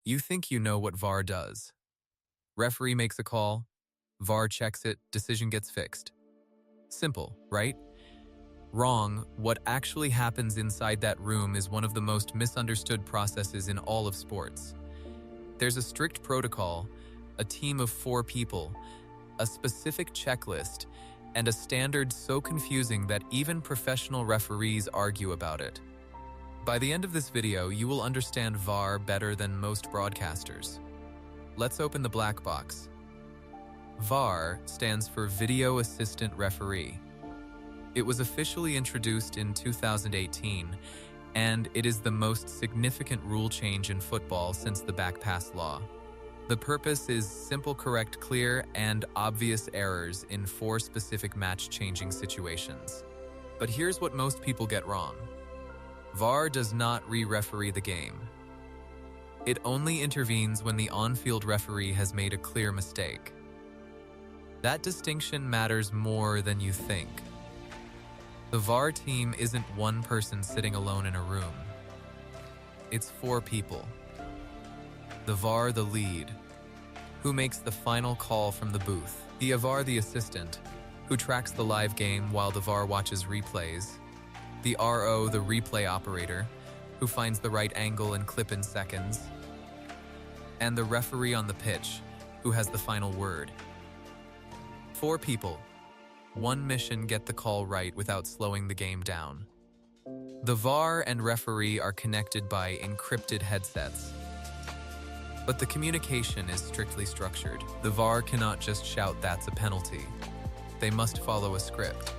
You think you know what VAR does. Referee makes a call, VAR checks it, decision gets fixed. Simple, right? Wrong. What actually happens inside that room is one of the most misunderstood processes in all of sports. There's a strict protocol, a team of 4 people, a specific checklist, and a standard so confusing that even professional referees argue about it. By the end of this video, you will understand VAR better than most broadcasters. Let's open the black box. VAR stands for Video Assistant Referee. It was officially introduced in 2018, and it is the most significant rule change in football since the back-pass law. The purpose is simple, correct, clear, and obvious errors in 4 specific match-changing situations. But here's what most people get wrong. VAR does not re-referee the game. It only intervenes when the on-field referee has made a clear mistake. That distinction matters more than you think. The VAR team isn't one person sitting alone in a room. It's 4 people. The VAR, the lead, who makes the final call from the booth. The VAR, the assistant, who tracks the live game while the VAR watches replays. The RO, the replay operator, who finds the right angle and clip in seconds. And the referee on the pitch, who has the final word. 4 people. One mission: get the call right without slowing the game down. The VAR and referee are connected by encrypted headsets. But the communication is strictly structured. The VAR cannot just shout, "That's a penalty." They must follow a script.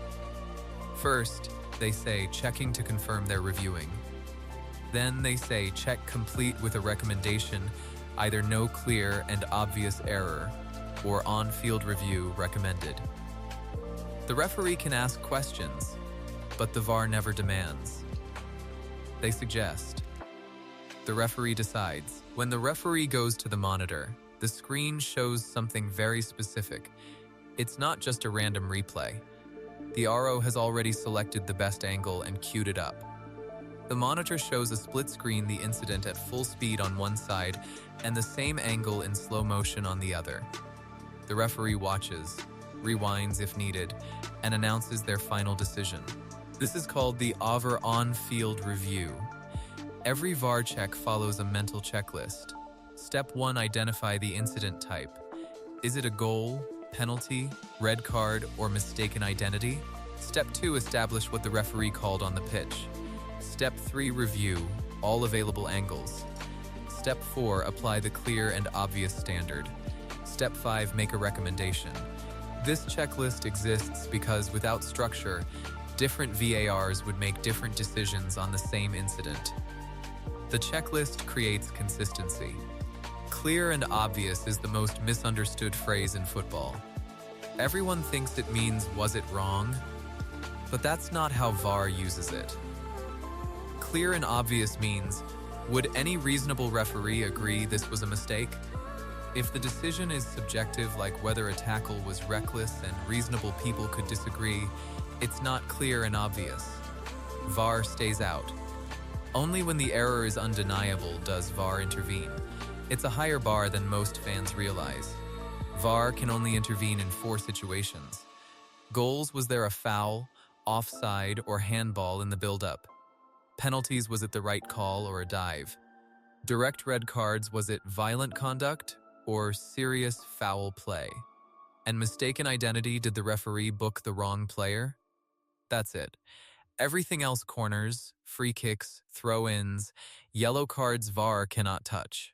First, they say, "Checking to confirm they're reviewing." Then they say, "Check complete," with a recommendation, either "no clear and obvious error" or "on-field review recommended." The referee can ask questions, but the VAR never demands. They suggest. The referee decides. When the referee goes to the monitor, the screen shows something very specific. It's not just a random replay. The RO has already selected the best angle and queued it up. The monitor shows a split screen, the incident at full speed on one side and the same angle in slow motion on the other. The referee watches, rewinds if needed, and announces their final decision. This is called the VAR on-field review. Every VAR check follows a mental checklist. Step 1, identify the incident type. Is it a goal, penalty, red card, or mistaken identity? Step 2, establish what the referee called on the pitch. Step 3, review all available angles. Step 4, apply the clear and obvious standard. Step 5, make a recommendation. This checklist exists because without structure, different VARs would make different decisions on the same incident. The checklist creates consistency. Clear and obvious is the most misunderstood phrase in football. Everyone thinks it means, was it wrong? But that's not how VAR uses it. Clear and obvious means, would any reasonable referee agree this was a mistake? If the decision is subjective, like whether a tackle was reckless and reasonable people could disagree, it's not clear and obvious. VAR stays out. Only when the error is undeniable does VAR intervene. It's a higher bar than most fans realize. VAR can only intervene in 4 situations. Goals: was there a foul, offside, or handball in the build-up? Penalties: was it the right call or a dive? Direct red cards: was it violent conduct or serious foul play? And mistaken identity: did the referee book the wrong player? That's it. Everything else, corners, free kicks, throw-ins, yellow cards, VAR cannot touch.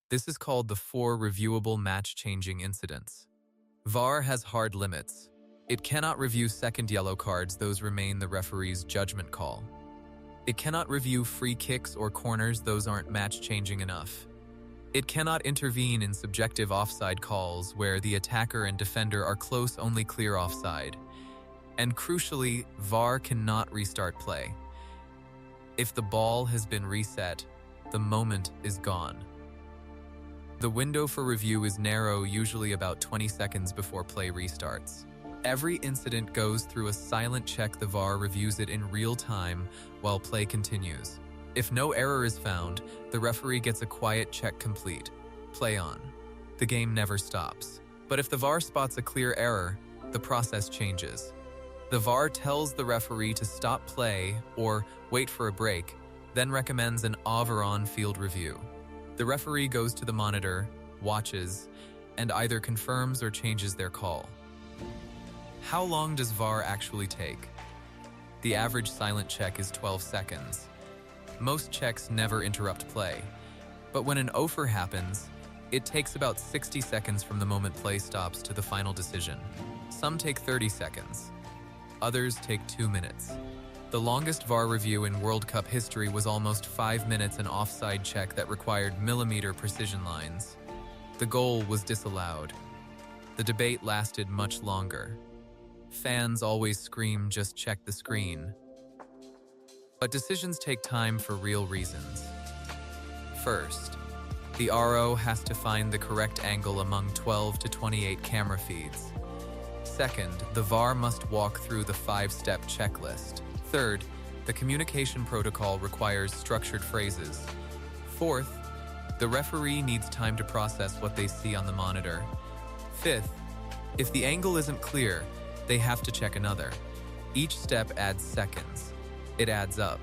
This is called the 4 reviewable match-changing incidents. VAR has hard limits. It cannot review second yellow cards; those remain the referee's judgment call. It cannot review free kicks or corners; those aren't match-changing enough. It cannot intervene in subjective offside calls where the attacker and defender are close, only clear offside. And crucially, VAR cannot restart play. If the ball has been reset, the moment is gone. The window for review is narrow, usually about 20 seconds before play restarts. Every incident goes through a silent check. The VAR reviews it in real time while play continues. If no error is found, the referee gets a quiet check complete. Play on. The game never stops. But if the VAR spots a clear error, the process changes. The VAR tells the referee to stop play or wait for a break, then recommends an on-field review. The referee goes to the monitor, watches, and either confirms or changes their call. How long does VAR actually take? The average silent check is 12 seconds. Most checks never interrupt play, but when an offer happens, it takes about 60 seconds from the moment play stops to the final decision. Some take 30 seconds. Others take 2 minutes. The longest VAR review in World Cup history was almost 5 minutes, an offside check that required millimeter precision lines. The goal was disallowed. The debate lasted much longer. Fans always scream, "Just check the screen." But decisions take time for real reasons. First, the RO has to find the correct angle among 12 to 28 camera feeds. Second, the VAR must walk through the 5-step checklist. Third, the communication protocol requires structured phrases. Fourth, the referee needs time to process what they see on the monitor. Fifth, if the angle isn't clear, they have to check another. Each step adds seconds. It adds up.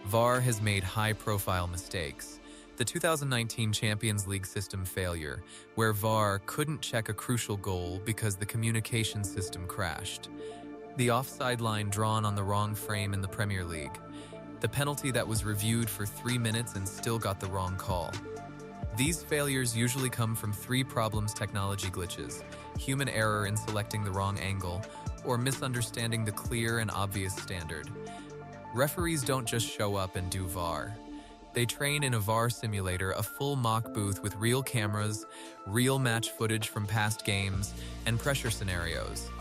VAR has made high-profile mistakes. The 2019 Champions League system failure, where VAR couldn't check a crucial goal because the communication system crashed. The offside line drawn on the wrong frame in the Premier League. The penalty that was reviewed for 3 minutes and still got the wrong call. These failures usually come from 3 problems: technology glitches, human error in selecting the wrong angle, or misunderstanding the clear and obvious standard. Referees don't just show up and do VAR. They train in a VAR simulator, a full mock booth with real cameras, real match footage from past games, and pressure scenarios.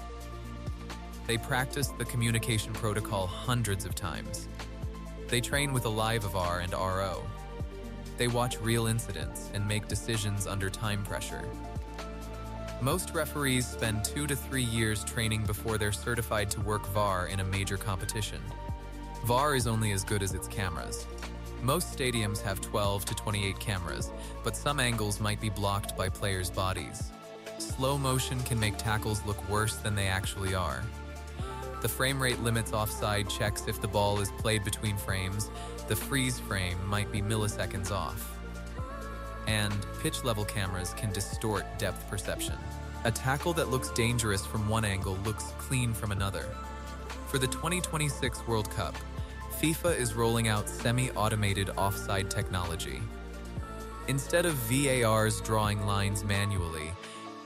They practice the communication protocol hundreds of times. They train with a live VAR and RO. They watch real incidents and make decisions under time pressure. Most referees spend 2 to 3 years training before they're certified to work VAR in a major competition. VAR is only as good as its cameras. Most stadiums have 12 to 28 cameras, but some angles might be blocked by players' bodies. Slow motion can make tackles look worse than they actually are. The frame rate limits offside checks if the ball is played between frames. The freeze frame might be milliseconds off. And pitch-level cameras can distort depth perception. A tackle that looks dangerous from one angle looks clean from another. For the 2026 World Cup, FIFA is rolling out semi-automated offside technology. Instead of VARs drawing lines manually,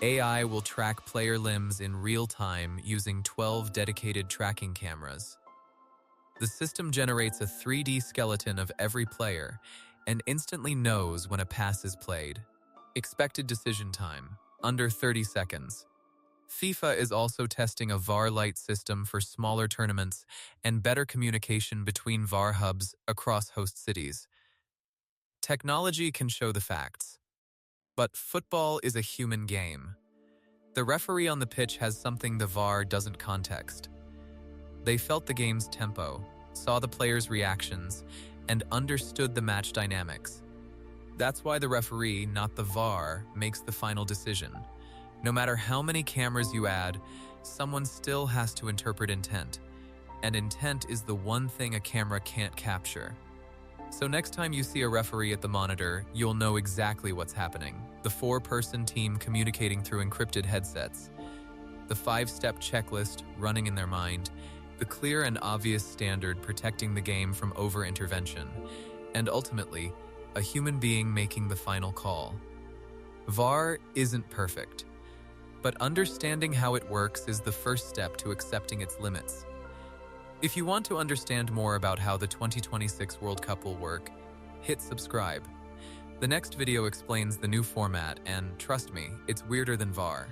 AI will track player limbs in real time using 12 dedicated tracking cameras. The system generates a 3D skeleton of every player and instantly knows when a pass is played. Expected decision time, under 30 seconds. FIFA is also testing a VAR-lite system for smaller tournaments and better communication between VAR hubs across host cities. Technology can show the facts, but football is a human game. The referee on the pitch has something the VAR doesn't context. They felt the game's tempo, saw the players' reactions, and understood the match dynamics. That's why the referee, not the VAR, makes the final decision. No matter how many cameras you add, someone still has to interpret intent. And intent is the one thing a camera can't capture. So next time you see a referee at the monitor, you'll know exactly what's happening. The 4-person team communicating through encrypted headsets. The 5-step checklist running in their mind. The clear and obvious standard protecting the game from over-intervention. And ultimately, a human being making the final call. VAR isn't perfect, but understanding how it works is the first step to accepting its limits. If you want to understand more about how the 2026 World Cup will work, hit subscribe. The next video explains the new format, and trust me, it's weirder than VAR.